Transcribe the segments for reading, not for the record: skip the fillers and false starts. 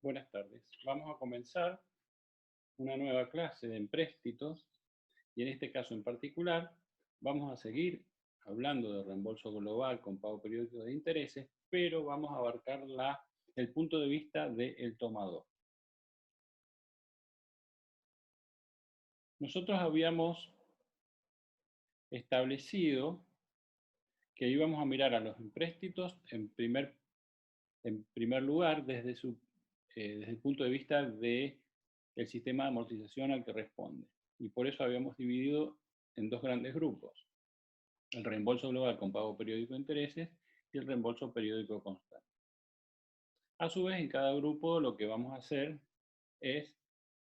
Buenas tardes. Vamos a comenzar una nueva clase de empréstitos y en este caso en particular vamos a seguir hablando de reembolso global con pago periódico de intereses, pero vamos a abarcar el punto de vista del tomador. Nosotros habíamos establecido que íbamos a mirar a los empréstitos en primer lugar desde el punto de vista del sistema de amortización al que responde. Y por eso habíamos dividido en dos grandes grupos: el reembolso global con pago periódico de intereses y el reembolso periódico constante. A su vez, en cada grupo lo que vamos a hacer es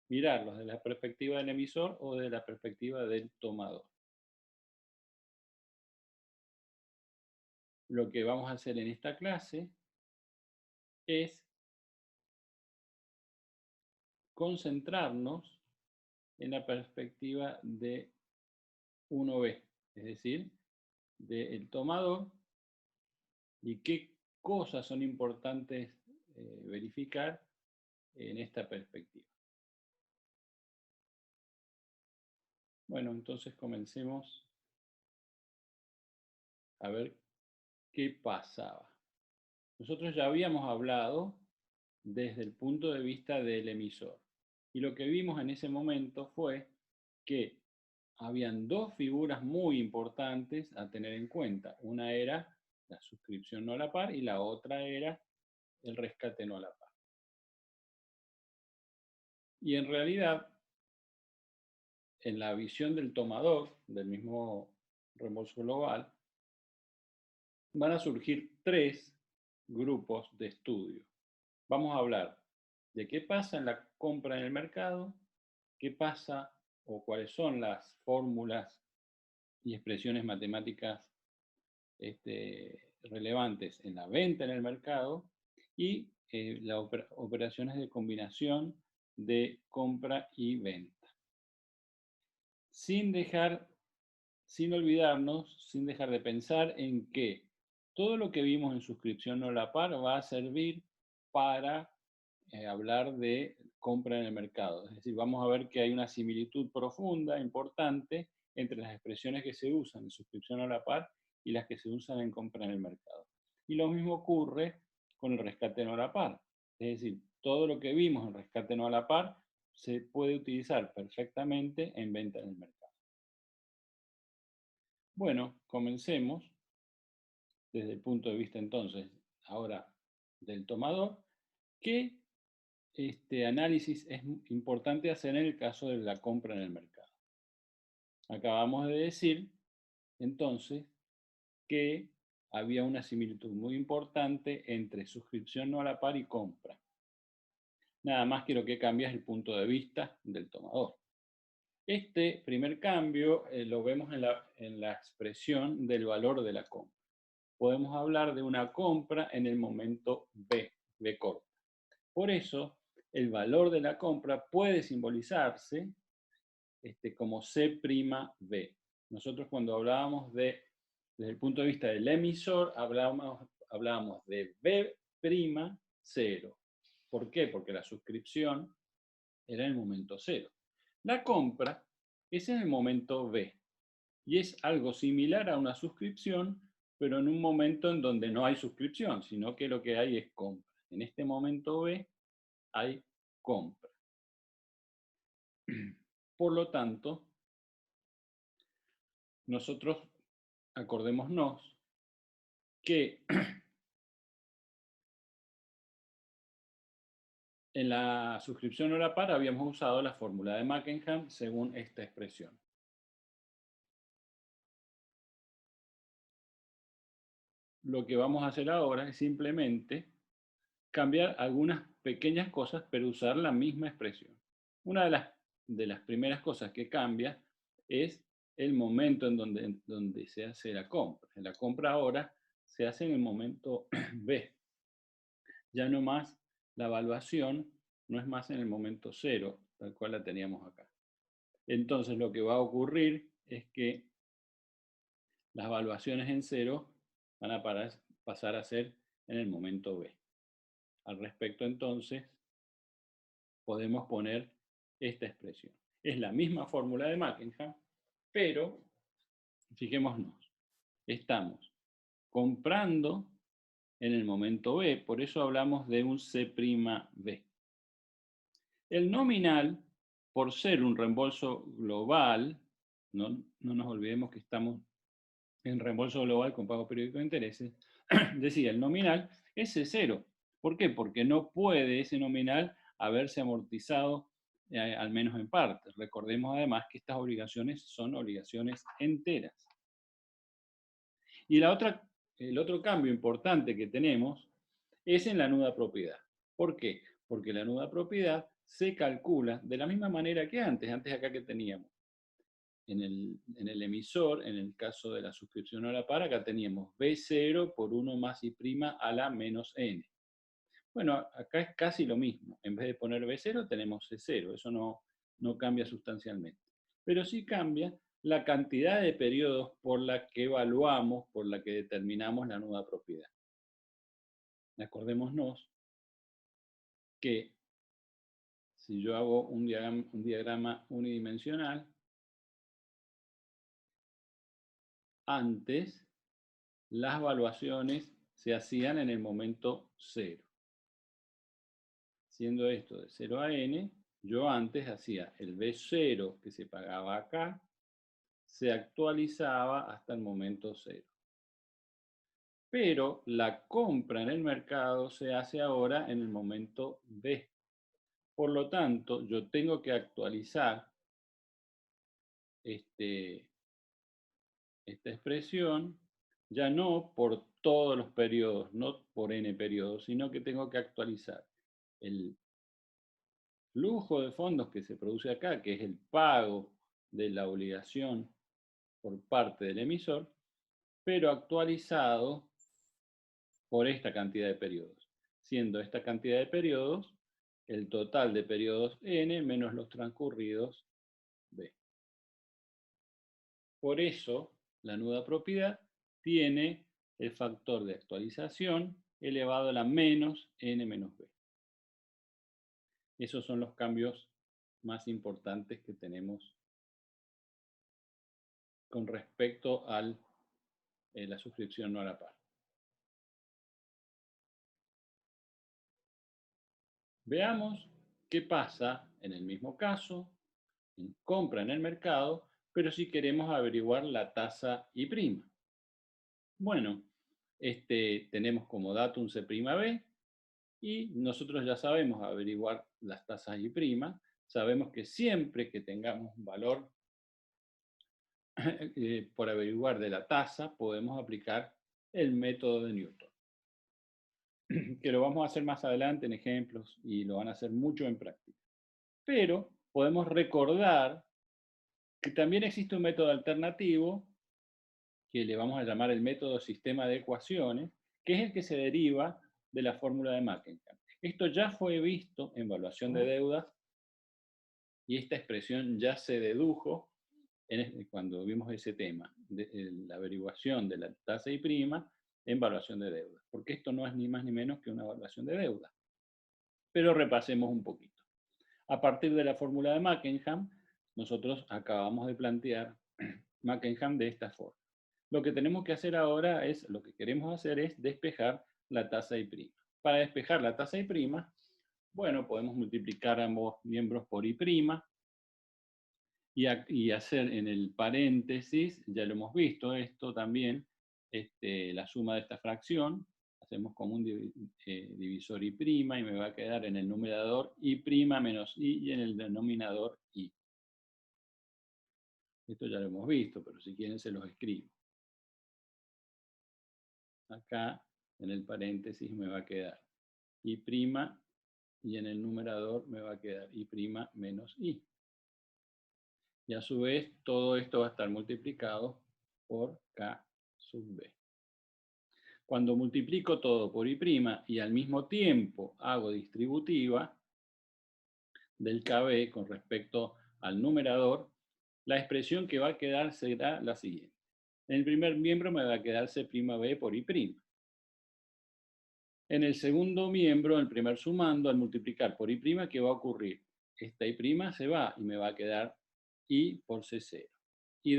mirarlos desde la perspectiva del emisor o desde la perspectiva del tomador. Lo que vamos a hacer en esta clase es concentrarnos en la perspectiva de 1B, es decir, del tomador, y qué cosas son importantes verificar en esta perspectiva. Bueno, entonces comencemos a ver qué pasaba. Nosotros ya habíamos hablado desde el punto de vista del emisor, y lo que vimos en ese momento fue que habían dos figuras muy importantes a tener en cuenta. Una era la suscripción no a la par y la otra era el rescate no a la par. Y en realidad, en la visión del tomador del mismo reembolso global, van a surgir tres grupos de estudio. Vamos a hablar de qué pasa en la compra en el mercado, qué pasa o cuáles son las fórmulas y expresiones matemáticas relevantes en la venta en el mercado, y las operaciones de combinación de compra y venta. Sin olvidarnos, sin dejar de pensar en que todo lo que vimos en suscripción no a la par va a servir para hablar de compra en el mercado. Es decir, vamos a ver que hay una similitud profunda, importante, entre las expresiones que se usan en suscripción a la par y las que se usan en compra en el mercado. Y lo mismo ocurre con el rescate no a la par. Es decir, todo lo que vimos en rescate no a la par se puede utilizar perfectamente en venta en el mercado. Bueno, comencemos desde el punto de vista entonces ahora del tomador. ¿Qué análisis es importante hacer en el caso de la compra en el mercado? Acabamos de decir entonces que había una similitud muy importante entre suscripción no a la par y compra. Nada más que lo que cambia es el punto de vista del tomador. Este primer cambio lo vemos en la expresión del valor de la compra. Podemos hablar de una compra en el momento B corta. Por eso, el valor de la compra puede simbolizarse como C'B. Nosotros cuando hablábamos desde el punto de vista del emisor, hablábamos de B'0. ¿Por qué? Porque la suscripción era en el momento 0. La compra es en el momento B y es algo similar a una suscripción, pero en un momento en donde no hay suscripción, sino que lo que hay es compra. En este momento B hay compra. Por lo tanto, nosotros acordémonos que en la suscripción a la par habíamos usado la fórmula de Mackenham según esta expresión. Lo que vamos a hacer ahora es simplemente cambiar algunas pequeñas cosas, pero usar la misma expresión. Una de las primeras cosas que cambia es el momento en donde se hace la compra. La compra ahora se hace en el momento B. Ya no más, la evaluación no es más en el momento 0, tal cual la teníamos acá. Entonces lo que va a ocurrir es que las evaluaciones en 0 van a pasar a ser en el momento B. Al respecto, entonces, podemos poner esta expresión. Es la misma fórmula de Mackenham, pero fijémonos, estamos comprando en el momento B, por eso hablamos de un C'B. El nominal, por ser un reembolso global, no nos olvidemos que estamos en reembolso global con pago periódico de intereses, decía, el nominal es C0. ¿Por qué? Porque no puede ese nominal haberse amortizado al menos en parte. Recordemos además que estas obligaciones son obligaciones enteras. Y el otro cambio importante que tenemos es en la nuda propiedad. ¿Por qué? Porque la nuda propiedad se calcula de la misma manera que antes acá que teníamos. En el emisor, en el caso de la suscripción a la par, acá teníamos B0 por 1 más I' a la menos N. Bueno, acá es casi lo mismo. En vez de poner B0 tenemos C0. Eso no cambia sustancialmente. Pero sí cambia la cantidad de periodos por la que evaluamos, por la que determinamos la nuda propiedad. Acordémonos que si yo hago un diagrama unidimensional, antes las evaluaciones se hacían en el momento 0. Siendo esto de 0 a n, yo antes hacía el B0 que se pagaba acá, se actualizaba hasta el momento 0. Pero la compra en el mercado se hace ahora en el momento B. Por lo tanto, yo tengo que actualizar esta expresión ya no por todos los periodos, no por n periodos, sino que tengo que actualizar el flujo de fondos que se produce acá, que es el pago de la obligación por parte del emisor, pero actualizado por esta cantidad de periodos, siendo esta cantidad de periodos el total de periodos n menos los transcurridos b. Por eso, la nuda propiedad tiene el factor de actualización elevado a la menos n menos b. Esos son los cambios más importantes que tenemos con respecto a la suscripción no a la par. Veamos qué pasa en el mismo caso, en compra en el mercado, pero si queremos averiguar la tasa I'. Bueno, tenemos como dato un C'B y nosotros ya sabemos averiguar las tasas I'. Sabemos que siempre que tengamos un valor por averiguar de la tasa, podemos aplicar el método de Newton, que lo vamos a hacer más adelante en ejemplos y lo van a hacer mucho en práctica. Pero podemos recordar que también existe un método alternativo que le vamos a llamar el método sistema de ecuaciones, que es el que se deriva de la fórmula de Mackenham. Esto ya fue visto en evaluación de deudas y esta expresión ya se dedujo cuando vimos ese tema, la averiguación de la tasa I' en evaluación de deuda, porque esto no es ni más ni menos que una evaluación de deuda. Pero repasemos un poquito. A partir de la fórmula de Mackenham, nosotros acabamos de plantear Mackenham de esta forma. Lo que tenemos que hacer ahora lo que queremos hacer es despejar la tasa I'. Para despejar la tasa I', bueno, podemos multiplicar ambos miembros por I', y hacer en el paréntesis, ya lo hemos visto esto también, la suma de esta fracción, hacemos como un divisor I' y me va a quedar en el numerador I' menos I y en el denominador I. Esto ya lo hemos visto, pero si quieren se los escribo. Acá en el paréntesis me va a quedar I' y en el numerador me va a quedar I' menos I. Y a su vez, todo esto va a estar multiplicado por K sub B. Cuando multiplico todo por I' y al mismo tiempo hago distributiva del KB con respecto al numerador, la expresión que va a quedar será la siguiente. En el primer miembro me va a quedar C'B por I'. En el segundo miembro, el primer sumando, al multiplicar por I', ¿qué va a ocurrir? Esta I' se va y me va a quedar I por C0. Y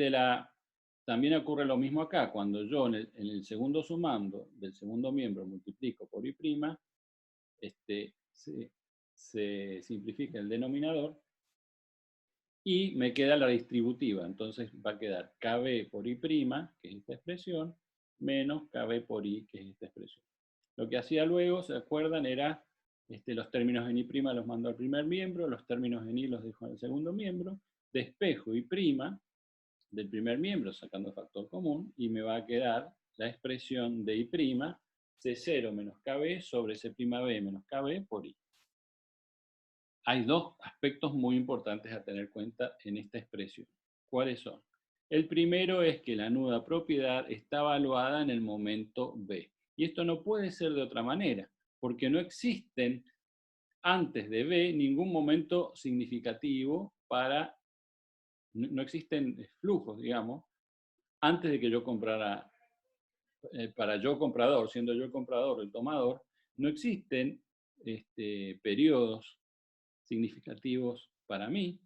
también ocurre lo mismo acá, cuando yo en el segundo sumando del segundo miembro multiplico por I', se simplifica el denominador y me queda la distributiva. Entonces va a quedar KB por I', que es esta expresión, menos KB por I, que es esta expresión. Lo que hacía luego, ¿se acuerdan? Era los términos en I' los mando al primer miembro, los términos en I los dejo en el segundo miembro, despejo I' del primer miembro sacando factor común y me va a quedar la expresión de I', C0 menos KB sobre C'(B) menos KB por I. Hay dos aspectos muy importantes a tener en cuenta en esta expresión. ¿Cuáles son? El primero es que la nuda propiedad está evaluada en el momento B. Y esto no puede ser de otra manera, porque no existen antes de B ningún momento significativo no existen flujos, digamos, antes de que yo comprara, para yo comprador, siendo yo el comprador o el tomador, no existen periodos significativos para mí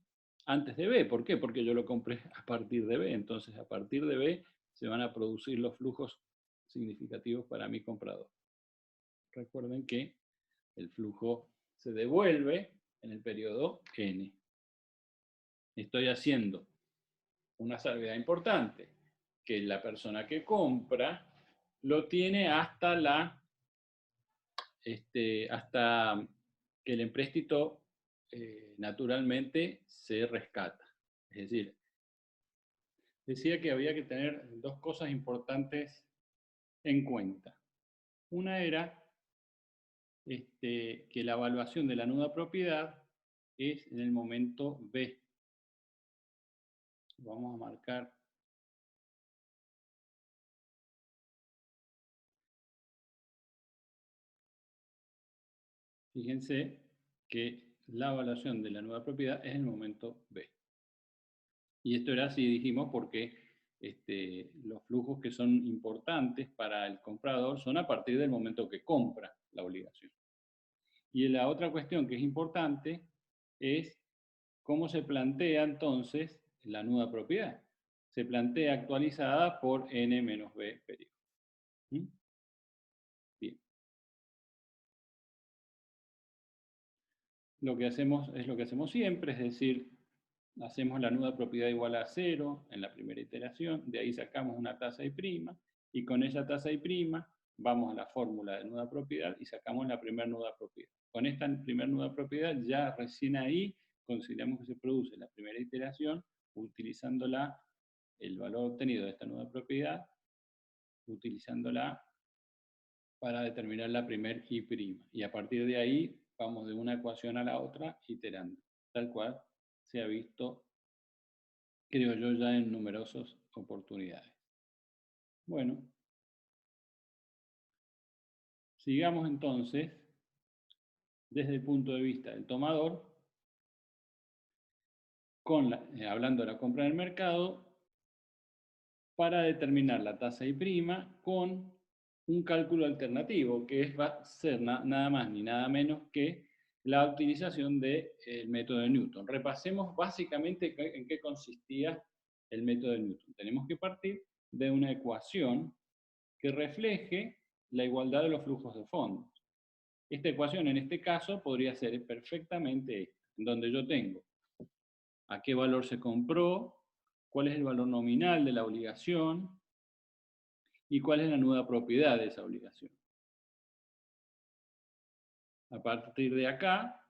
antes de B. ¿Por qué? Porque yo lo compré a partir de B. Entonces, a partir de B se van a producir los flujos significativos para mi comprador. Recuerden que el flujo se devuelve en el periodo N. Estoy haciendo una salvedad importante, que la persona que compra lo tiene hasta hasta que el empréstito naturalmente se rescata. Es decir, decía que había que tener dos cosas importantes en cuenta. Una era que la evaluación de la nuda propiedad es en el momento B. Vamos a marcar. Fíjense que la evaluación de la nueva propiedad es en el momento B. Y esto era así, dijimos, porque los flujos que son importantes para el comprador son a partir del momento que compra la obligación. Y la otra cuestión que es importante es cómo se plantea entonces la nuda propiedad. Se plantea actualizada por n menos b periodo. ¿Mm? Bien. Lo que hacemos es lo que hacemos siempre, es decir, hacemos la nuda propiedad igual a 0 en la primera iteración, de ahí sacamos una tasa I', y con esa tasa I' vamos a la fórmula de nuda propiedad y sacamos la primera nuda propiedad. Con esta primera nuda propiedad ya recién ahí consideramos que se produce la primera iteración utilizándola, el valor obtenido de esta nuda propiedad, utilizándola para determinar la primer I'. Y a partir de ahí vamos de una ecuación a la otra iterando, tal cual se ha visto, creo yo, ya en numerosas oportunidades. Bueno, sigamos entonces desde el punto de vista del tomador, hablando de la compra en el mercado, para determinar la tasa I' con un cálculo alternativo, que va a ser nada más ni nada menos que la utilización del método de Newton. Repasemos básicamente en qué consistía el método de Newton. Tenemos que partir de una ecuación que refleje la igualdad de los flujos de fondos. Esta ecuación, en este caso, podría ser perfectamente esta, en donde yo tengo a qué valor se compró, cuál es el valor nominal de la obligación y cuál es la nuda propiedad de esa obligación. A partir de acá,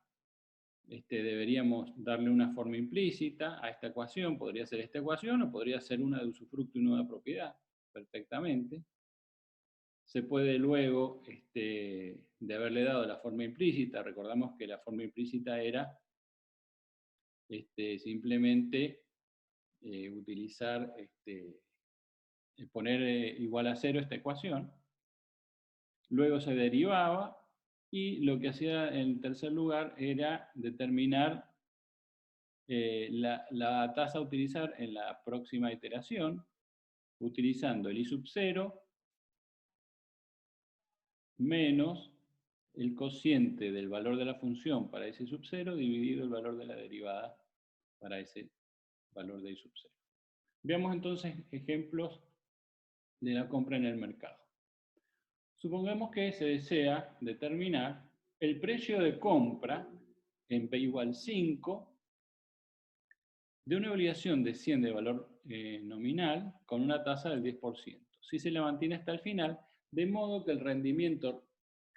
deberíamos darle una forma implícita a esta ecuación. Podría ser esta ecuación o podría ser una de usufructo y nuda propiedad, perfectamente. Se puede luego, de haberle dado la forma implícita, recordamos que la forma implícita era simplemente utilizar, poner igual a 0 esta ecuación. Luego se derivaba y lo que hacía en tercer lugar era determinar la tasa a utilizar en la próxima iteración, utilizando el I sub 0 menos el cociente del valor de la función para S sub 0 dividido el valor de la derivada para ese valor de I sub 0. Veamos entonces ejemplos de la compra en el mercado. Supongamos que se desea determinar el precio de compra en P igual 5 de una obligación de 100 de valor nominal con una tasa del 10%. Si se la mantiene hasta el final, de modo que el rendimiento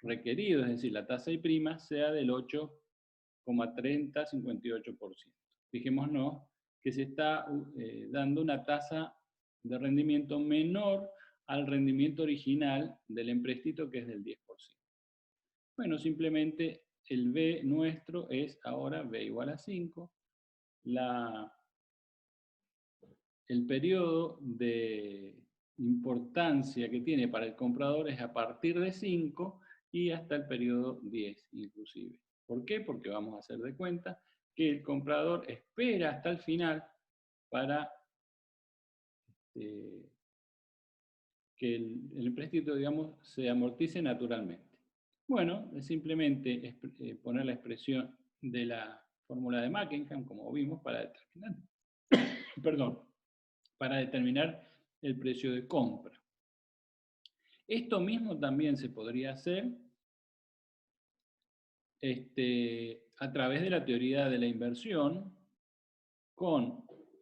requerido, es decir, la tasa I prima, sea del 8,3058%. Fijémonos que se está dando una tasa de rendimiento menor al rendimiento original del empréstito, que es del 10%. Bueno, simplemente el B nuestro es ahora B igual a 5. El periodo de importancia que tiene para el comprador es a partir de 5 y hasta el periodo 10 inclusive. ¿Por qué? Porque vamos a hacer de cuenta que el comprador espera hasta el final para que el empréstito, digamos, se amortice naturalmente. Bueno, es simplemente poner la expresión de la fórmula de Mackenham, como vimos, para determinar, perdón, para determinar el precio de compra. Esto mismo también se podría hacer a través de la teoría de la inversión,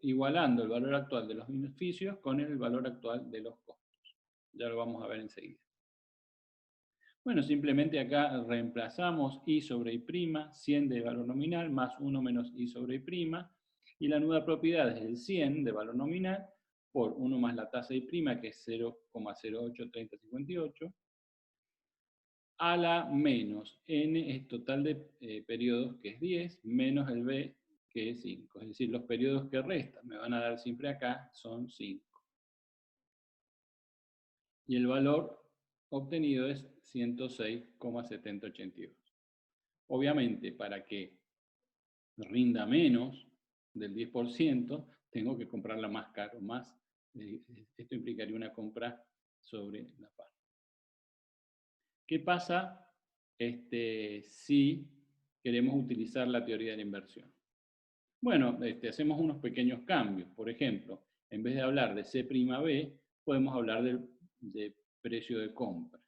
igualando el valor actual de los beneficios con el valor actual de los costos. Ya lo vamos a ver enseguida. Bueno, simplemente acá reemplazamos I sobre I', 100 de valor nominal, más 1 menos I sobre I', y la nueva propiedad es el 100 de valor nominal, por 1 más la tasa I', que es 0,083058, a la menos n es total de periodos, que es 10, menos el b, que es 5. Es decir, los periodos que restan, me van a dar siempre acá, son 5. Y el valor obtenido es 106,7082. Obviamente, para que rinda menos del 10%, tengo que comprarla más caro, esto implicaría una compra sobre la par. ¿Qué pasa si queremos utilizar la teoría de la inversión? Bueno, hacemos unos pequeños cambios. Por ejemplo, en vez de hablar de C'(B), podemos hablar de precio de compra.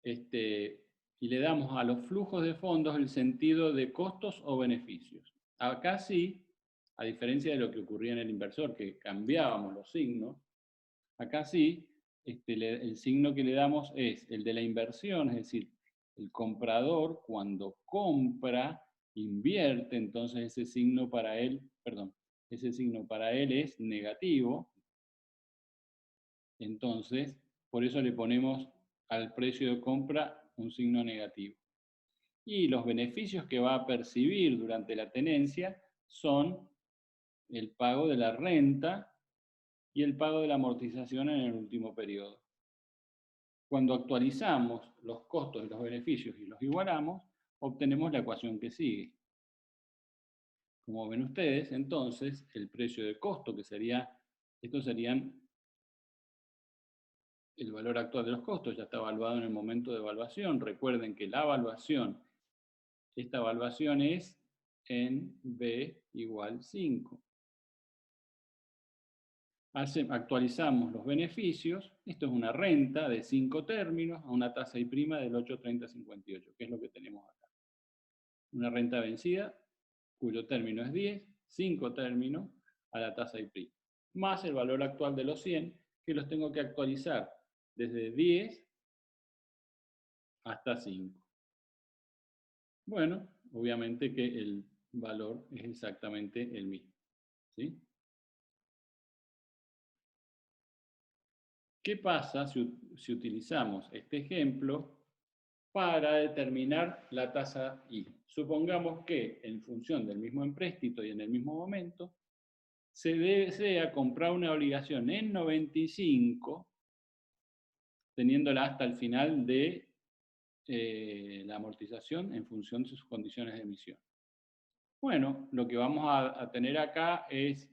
Y le damos a los flujos de fondos el sentido de costos o beneficios. Acá sí, a diferencia de lo que ocurría en el inversor, que cambiábamos los signos, acá sí, el signo que le damos es el de la inversión, es decir, el comprador cuando compra, invierte, entonces ese signo para él es negativo. Entonces, por eso le ponemos al precio de compra un signo negativo. Y los beneficios que va a percibir durante la tenencia son el pago de la renta y el pago de la amortización en el último periodo. Cuando actualizamos los costos y los beneficios y los igualamos, obtenemos la ecuación que sigue. Como ven ustedes, entonces, el precio de costo, que estos serían el valor actual de los costos, ya está evaluado en el momento de evaluación. Recuerden que la evaluación, esta evaluación es en B igual 5. Actualizamos los beneficios. Esto es una renta de 5 términos a una tasa I' del 8,3058, que es lo que tenemos acá. Una renta vencida, cuyo término es 10, 5 términos a la tasa I', más el valor actual de los 100, que los tengo que actualizar desde 10 hasta 5. Bueno, obviamente que el valor es exactamente el mismo, ¿sí? ¿Qué pasa si utilizamos este ejemplo para determinar la tasa I? Supongamos que en función del mismo empréstito y en el mismo momento, se desea comprar una obligación en 95, teniéndola hasta el final de la amortización en función de sus condiciones de emisión. Bueno, lo que vamos a tener acá es,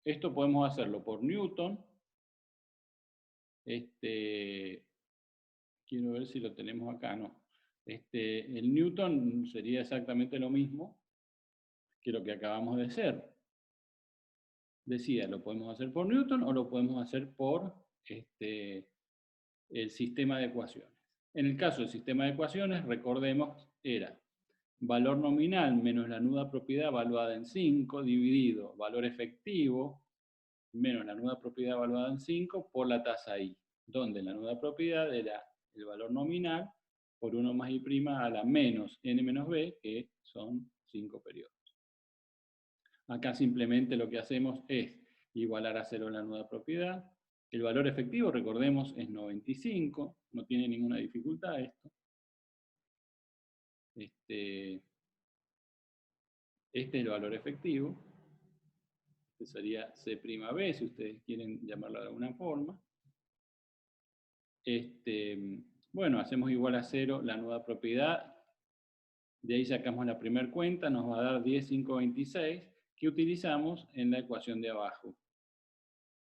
esto podemos hacerlo por Newton, quiero ver si lo tenemos acá, no. El Newton sería exactamente lo mismo que lo que acabamos de hacer. Decía, lo podemos hacer por Newton o lo podemos hacer por el sistema de ecuaciones. En el caso del sistema de ecuaciones, recordemos, era valor nominal menos la nuda propiedad evaluada en 5 dividido valor efectivo menos la nuda propiedad evaluada en 5 por la tasa I, donde la nuda propiedad era el valor nominal por 1 más I' a la menos n menos b, que son 5 periodos. Acá simplemente lo que hacemos es igualar a 0 la nuda propiedad. El valor efectivo, recordemos, es 95, no tiene ninguna dificultad esto. Este es el valor efectivo. Este sería C'B, si ustedes quieren llamarlo de alguna forma. Bueno, hacemos igual a 0 la nuda propiedad. De ahí sacamos la primera cuenta, nos va a dar 10,526, que utilizamos en la ecuación de abajo.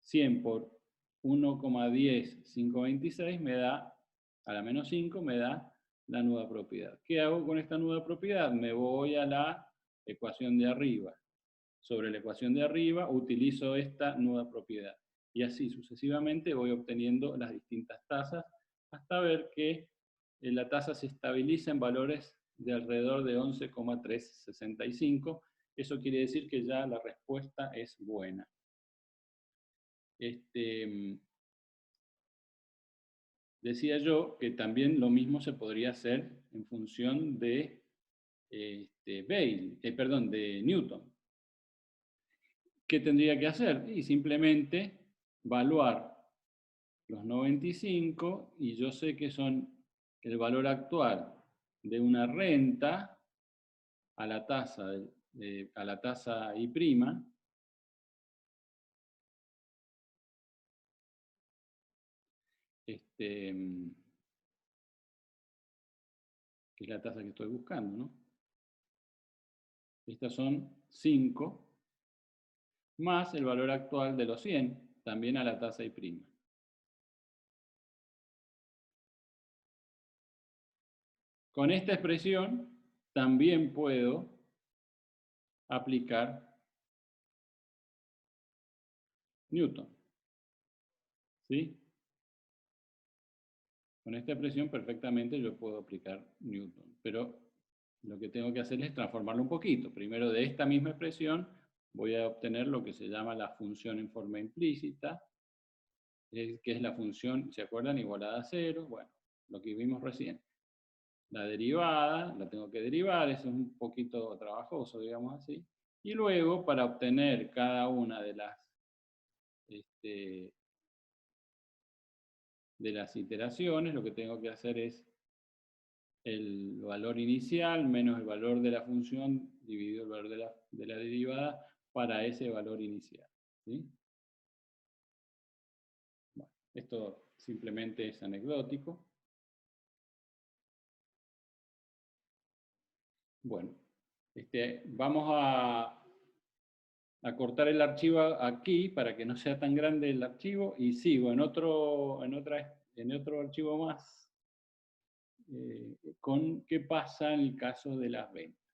100 por 1,10526 me da, a la menos 5, me da la nuda propiedad. ¿Qué hago con esta nuda propiedad? Me voy a la ecuación de arriba. Sobre la ecuación de arriba utilizo esta nuda propiedad. Y así sucesivamente voy obteniendo las distintas tasas hasta ver que la tasa se estabiliza en valores de alrededor de 11,365. Eso quiere decir que ya la respuesta es buena. Decía yo que también lo mismo se podría hacer en función de de Newton. ¿Qué tendría que hacer? Y simplemente evaluar los 95, y yo sé que son el valor actual de una renta a la tasa I', que es la tasa que estoy buscando, ¿no? Estas son 5, más el valor actual de los 100, también a la tasa I'. Con esta expresión también puedo aplicar Newton. ¿Sí? Con esta expresión perfectamente yo puedo aplicar Newton, pero lo que tengo que hacer es transformarlo un poquito. Primero, de esta misma expresión voy a obtener lo que se llama la función en forma implícita, que es la función, ¿se acuerdan? Igualada a 0, bueno, lo que vimos recién. La derivada, la tengo que derivar, eso es un poquito trabajoso, digamos así. Y luego, para obtener cada una de las iteraciones, lo que tengo que hacer es el valor inicial menos el valor de la función dividido el valor de la derivada para ese valor inicial. ¿Sí? Bueno, esto simplemente es anecdótico. Bueno, vamos a cortar el archivo aquí para que no sea tan grande el archivo y sigo en otro archivo más con qué pasa en el caso de las ventas.